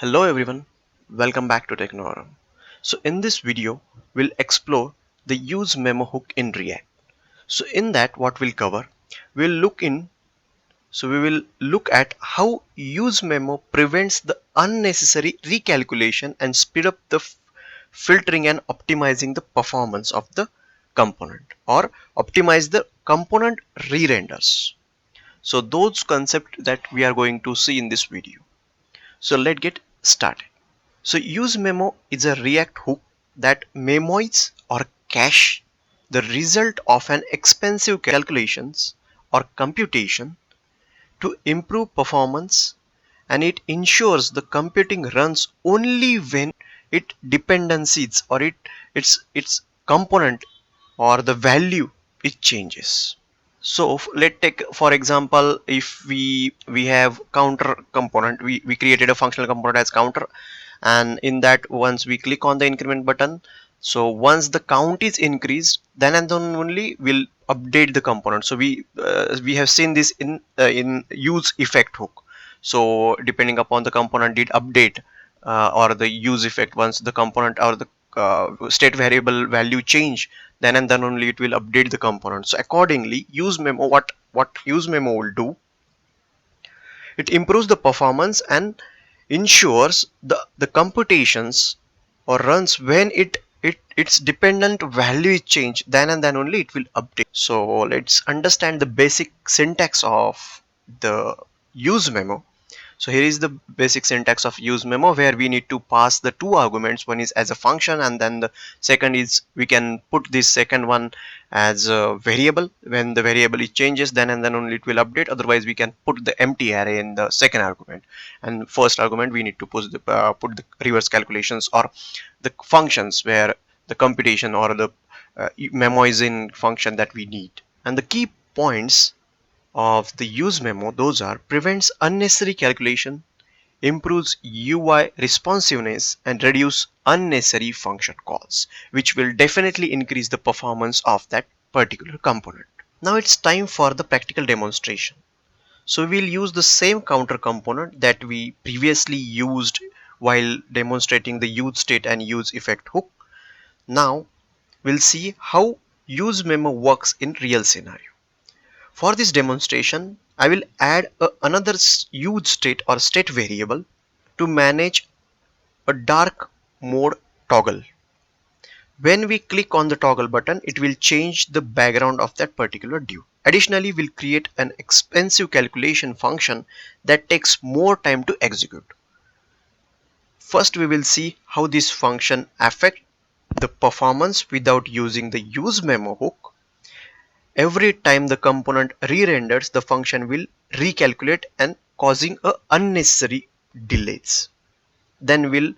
Hello everyone, welcome back to TechnoAarambh. So in this video, we'll explore the useMemo hook in React. So in that, what we'll cover, we'll look in. So we will look at how useMemo prevents the unnecessary recalculation and speed up the filtering and optimizing the performance of the component or optimize the component re-renders. So those concepts that we are going to see in this video. So let's get started. So useMemo is a React hook that memoizes or cache the result of an expensive calculations or computation to improve performance, and it ensures the computing runs only when it dependencies or its component or the value it changes. So let's take for example, if we have counter component, we created a functional component as counter, and in that once we click on the increment button, so once the count is increased, then and then only we'll update the component. So we have seen this in use effect hook. So depending upon the component did update or the use effect, once the component or the state variable value change, then and then only it will update the component. So accordingly, use memo, what use memo will do, it improves the performance and ensures the computations or runs when its dependent value is changed, then and then only it will update. So let's understand the basic syntax of the use memo. So here is the basic syntax of use memo, where we need to pass the two arguments. One is as a function, and then the second is we can put this second one as a variable. When the variable is changes, then and then only it will update. Otherwise we can put the empty array in the second argument, and first argument we need to put the reverse calculations or the functions where the computation or the memoizing function that we need. And the key points of the use memo, those are: prevents unnecessary calculation, improves UI responsiveness, and reduce unnecessary function calls, which will definitely increase the performance of that particular component. Now it's time for the practical demonstration. So we'll use the same counter component that we previously used while demonstrating the use state and use effect hook. Now we'll see how use memo works in real scenario. For this demonstration, I will add another use state or state variable to manage a dark mode toggle. When we click on the toggle button, it will change the background of that particular div. Additionally, we'll create an expensive calculation function that takes more time to execute. First, we will see how this function affects the performance without using the use memo hook. Every time the component re-renders, the function will recalculate and causing a unnecessary delays. Then we'll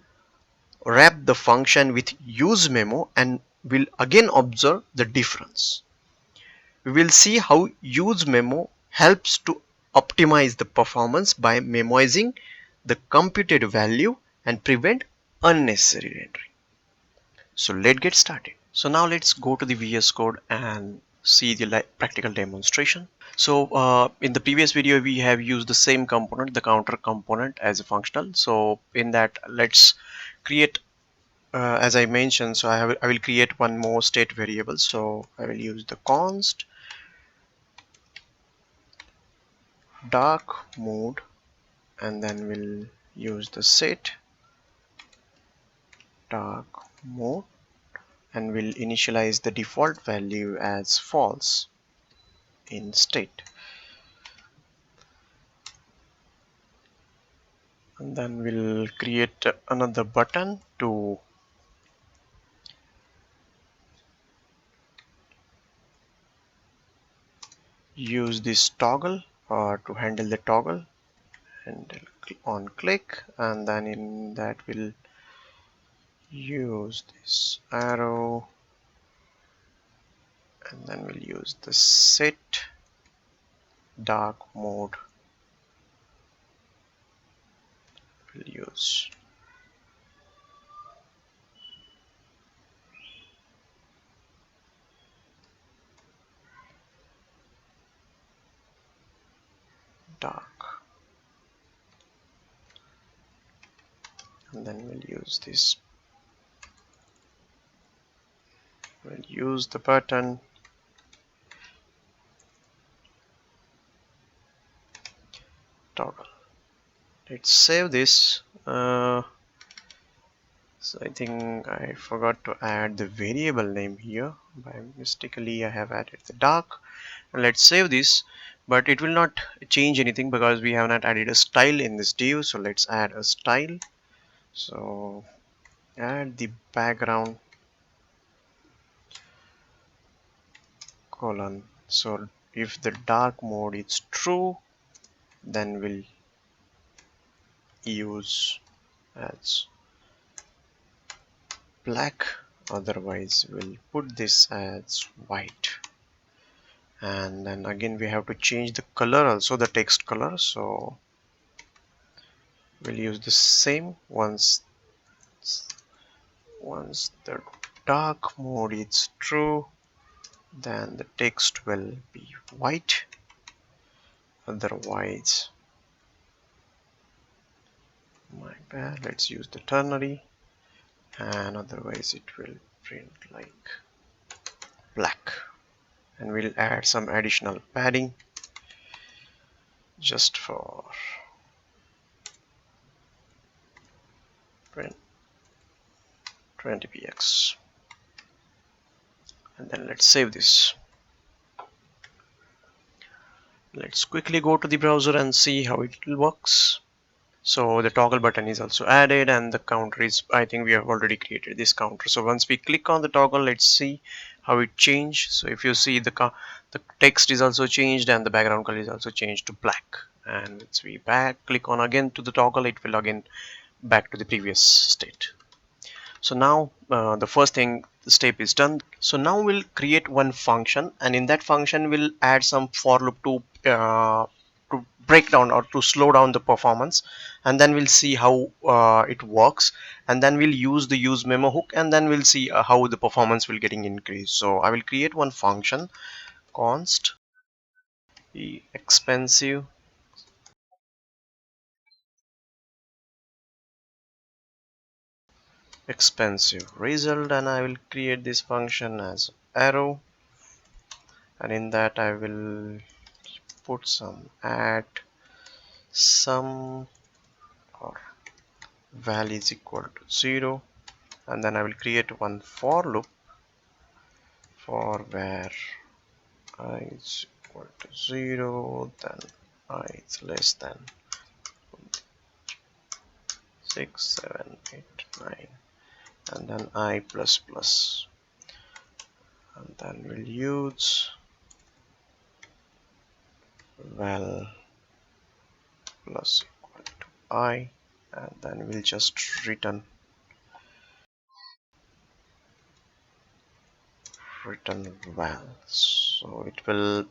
wrap the function with useMemo and we'll again observe the difference. We will see how useMemo helps to optimize the performance by memoizing the computed value and prevent unnecessary rendering. So let's get started. So now let's go to the VS Code and see the practical demonstration. So in the previous video we have used the same component, the counter component, as a functional. So in that, let's create as I mentioned, so I will create one more state variable. So I will use the const dark mode, and then we'll use the set dark mode, and we'll initialize the default value as false in state. And then we'll create another button to use this toggle or to handle the toggle, and on click, and then in that we'll use this arrow, and then we'll use the set dark mode. We'll use dark. and then we'll use this. We'll use the button toggle. Let's save this. So I think I forgot to add the variable name here. By mistakenly I have added the dark. And let's save this, but it will not change anything because we have not added a style in this div. So let's add a style. So add the background colon. So if the dark mode is true, then we'll use as black, otherwise we'll put this as white. And then again we have to change the color also, the text color. So we'll use the same. Once the dark mode is true, then the text will be white, otherwise, my bad, let's use the ternary, and otherwise it will print like black. And we'll add some additional padding just for 20px, and then let's save this. Let's quickly go to the browser and see how it works. So the toggle button is also added, and the counter is, I think we have already created this counter. So once we click on the toggle, let's see how it changed. So if you see the text is also changed and the background color is also changed to black. And once we click on again to the toggle, it will again back to the previous state. So now the first thing, the step is done. So now we'll create one function, and in that function we'll add some for loop to break down or to slow down the performance, and then we'll see how it works, and then we'll use the use memo hook, and then we'll see how the performance will getting increased. So I will create one function, const expensive result, and I will create this function as arrow, and in that I will put some add some or value is equal to 0, and then I will create one for loop for where I is equal to 0, then I is less than 6, 7, 8, 9, and then I plus plus, and then we'll use val plus equal to I, and then we'll just return val. So it will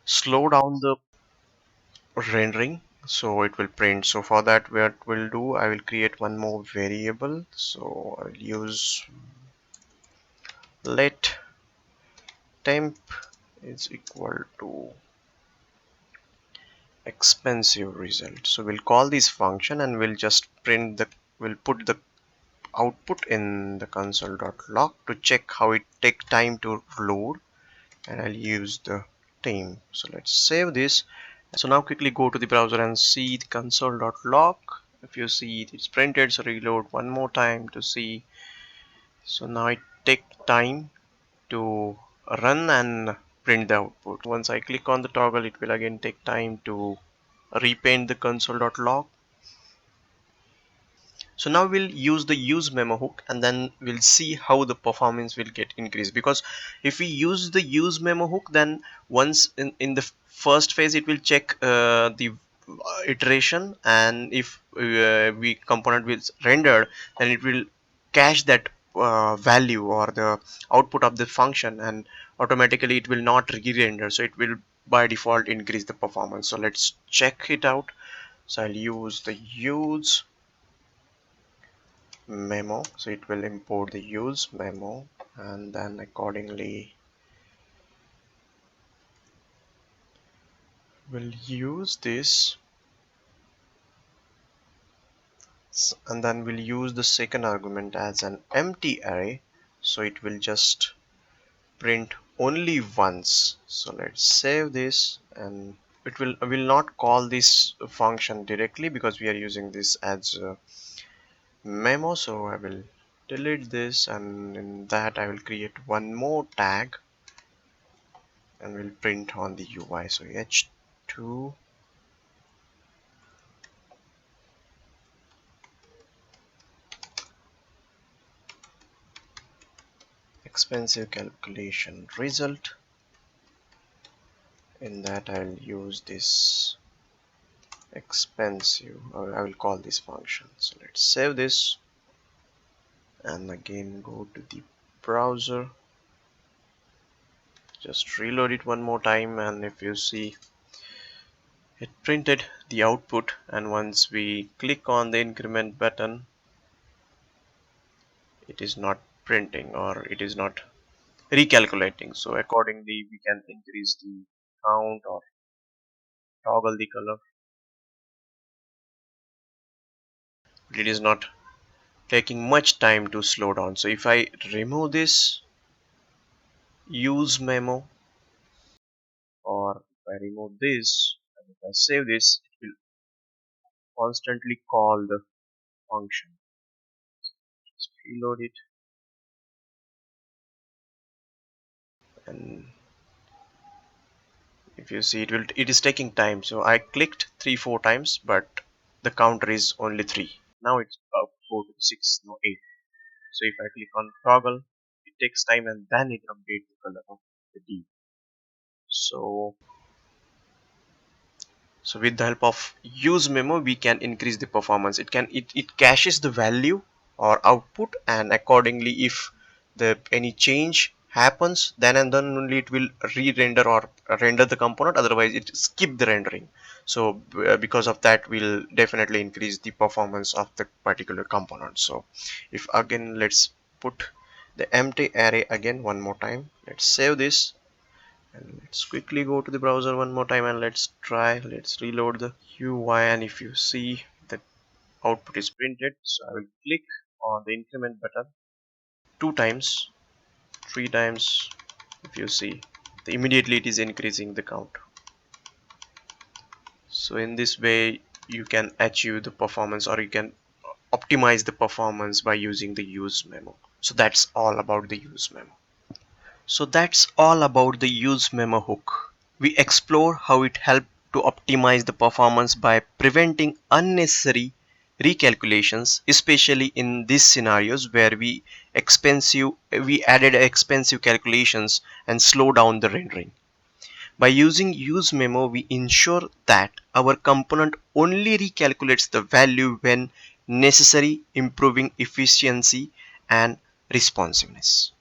slow down the rendering, so it will print. So for that, what we'll do, I will create one more variable. So I'll use let temp is equal to expensive result. So we'll call this function, and we'll just print the, we'll put the output in the console.log to check how it take time to load, and I'll use the time. So let's save this. So now quickly go to the browser and see the console.log. If you see it's printed, so reload one more time to see. So now it take time to run and print the output. Once I click on the toggle, it will again take time to repaint the console.log. So now we'll use the use memo hook, and then we'll see how the performance will get increased. Because if we use the use memo hook, then once in the first phase it will check the iteration, and if we component is rendered, then it will cache that value or the output of the function, and automatically it will not re-render, so it will by default increase the performance. So let's check it out. So I'll use the use memo, so it will import the use memo, and then accordingly we'll use this And then we'll use the second argument as an empty array, so it will just print only once. So let's save this, and it will not call this function directly because we are using this as a memo. So I will delete this, and in that I will create one more tag and will print on the UI. So h2 expensive calculation result. In that I'll use this expensive, or I will call this function. So let's save this and again go to the browser, just reload it one more time, and if you see, it printed the output. And once we click on the increment button, it is not printing, or it is not recalculating. So accordingly we can increase the count or toggle the color. It is not taking much time to slow down. So if I remove this use memo, or if I remove this and if I save this, it will constantly call the function. Just reload it, and if you see, it is taking time. So I clicked 3-4 times, but the counter is only 3. Now it's about 4 to 6, no 8. So if I click on toggle, it takes time and then it updates the color of the D. So with the help of use memo, we can increase the performance. It caches the value or output, and accordingly if the any change happens, then and then only it will re-render or render the component, otherwise it skip the rendering. So because of that, we'll definitely increase the performance of the particular component. So if again, let's put the empty array again one more time, let's save this, and let's quickly go to the browser one more time, and let's reload the UI. And if you see, the output is printed. So I will click on the increment button 2 times, 3 times. If you see, immediately it is increasing the count. So in this way you can achieve the performance, or you can optimize the performance by using the use memo. So that's all about the use memo. So that's all about the use memo hook. We explore how it helped to optimize the performance by preventing unnecessary recalculations, especially in these scenarios where we added expensive calculations and slow down the rendering. By using use memo, we ensure that our component only recalculates the value when necessary, improving efficiency and responsiveness.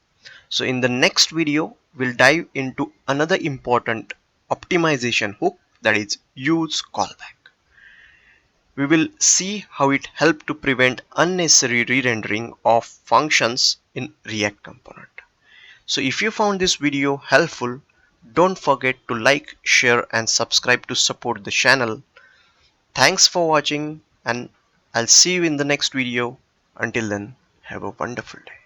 So in the next video, we'll dive into another important optimization hook, that is use callback. We will see how it helps to prevent unnecessary re-rendering of functions in React component. So if you found this video helpful, don't forget to like, share and subscribe to support the channel. Thanks for watching, and I'll see you in the next video. Until then, have a wonderful day.